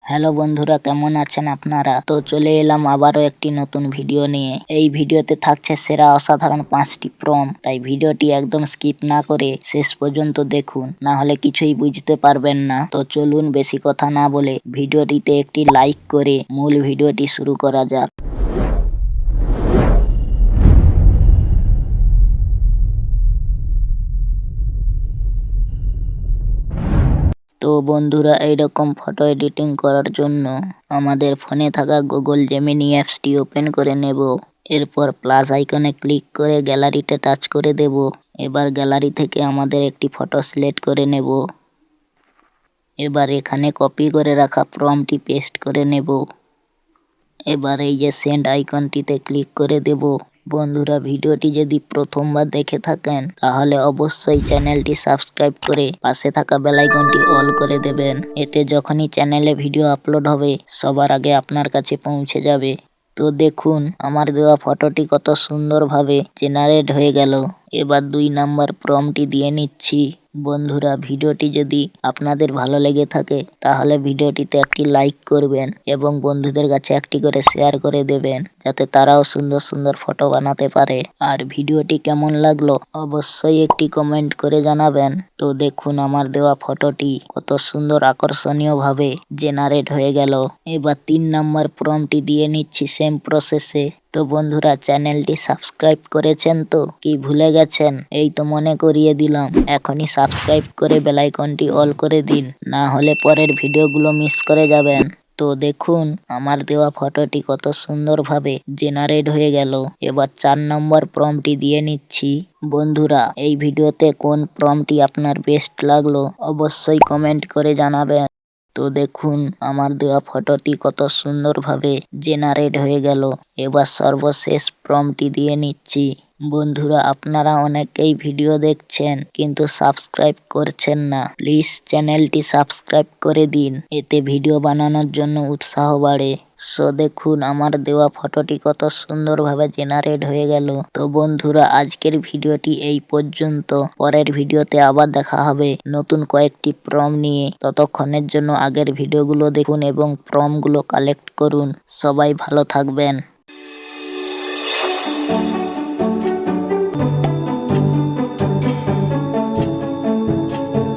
Hello বন্ধুরা, কেমন আছেন আপনারা? তো চলে এলাম আবারও একটি নতুন ভিডিও নিয়ে। এই ভিডিওতে থাকছে সেরা অসাধারণ 5টি প্রম্পট, তাই ভিডিওটি একদম স্কিপ না করে শেষ পর্যন্ত দেখুন, না হলে কিছুই বুঝতে পারবেন না। তো চলুন বেশি কথা না বলে ভিডিওটিতে একটি লাইক করে মূল ভিডিওটি শুরু করা যাক। তো বন্ধুরা, এইরকম ফটো এডিটিং করার জন্য আমাদের ফোনে থাকা গুগল জেমিনি অ্যাপসটি ওপেন করে নেব। এরপর প্লাস আইকনে ক্লিক করে গ্যালারিতে টাচ করে দেব। এবার গ্যালারি থেকে আমাদের একটি ফটো সিলেক্ট করে নেব। এবার এখানে কপি করে রাখা প্রম্পটটি পেস্ট করে নেব। এবার এই যে সেন্ড আইকনটিতে ক্লিক করে দেব। বন্ধুরা, ভিডিওটি যদি প্রথমবার দেখে থাকেন তাহলে অবশ্যই চ্যানেলটি সাবস্ক্রাইব করে পাশে থাকা বেল আইকনটি অল করে দেবেন। এতে যখনই চ্যানেলে ভিডিও আপলোড হবে সবার আগে আপনার কাছে পৌঁছে যাবে। তো দেখুন আমার দেওয়া ফটোটি কত সুন্দরভাবে জেনারেট হয়ে গেল। এবার 2 নাম্বার প্রম্পটটি দিয়ে নিচ্ছি। বন্ধুরা, ভিডিওটি যদি আপনাদের ভালো লেগে থাকে তাহলে ভিডিওটিতে একটি লাইক করবেন এবং বন্ধুদের কাছে একটি করে শেয়ার করে দেবেন, যাতে তারাও সুন্দর সুন্দর ফটো বানাতে পারে। আর ভিডিওটি কেমন লাগলো অবশ্যই একটি কমেন্ট করে জানাবেন। তো দেখুন আমার দেওয়া ফটোটি কত সুন্দর আকর্ষণীয় ভাবে জেনারেট হয়ে গেল। এবার 3 নাম্বার প্রম্পটটি দিয়ে নিচ্ছি সেম প্রসেসে। তো বন্ধুরা, চ্যানেলটি সাবস্ক্রাইব করেছেন তো, কি ভুলে গেছেন? এই তো মনে করিয়ে দিলাম, এখনই সাবস্ক্রাইব করে বেল আইকনটি অল করে দিন, না হলে পরের ভিডিওগুলো মিস করে যাবেন। তো দেখুন আমার দেওয়া ফটোটি কত সুন্দরভাবে জেনারেট হয়ে গেল। এবার 4 নম্বর প্রম্পটটি দিয়ে নিচ্ছি। বন্ধুরা, এই ভিডিওতে কোন প্রম্পটটি আপনার বেস্ট লাগলো অবশ্যই কমেন্ট করে জানাবেন। তো দেখুন আমার দেওয়া ফটোটি কত সুন্দরভাবে জেনারেট হয়ে গেল। এবার সর্বশেষ প্রম্পটটি দিয়ে নিচ্ছি। বন্ধুরা, আপনারা অনেকেই ভিডিও দেখছেন কিন্তু সাবস্ক্রাইব করছেন না। প্লিজ চ্যানেলটি সাবস্ক্রাইব করে দিন, এতে ভিডিও বানানোর জন্য উৎসাহ বাড়ে। সো দেখুন আমার দেওয়া ফটোটি কত সুন্দরভাবে জেনারেট হয়ে গেল। তো বন্ধুরা, আজকের ভিডিওটি এই পর্যন্ত। পরের ভিডিওতে আবার দেখা হবে নতুন কয়েকটি প্রম্পট নিয়ে। ততক্ষণের জন্য আগের ভিডিওগুলো দেখুন এবং প্রম্পটগুলো কালেক্ট করুন। সবাই ভালো থাকবেন।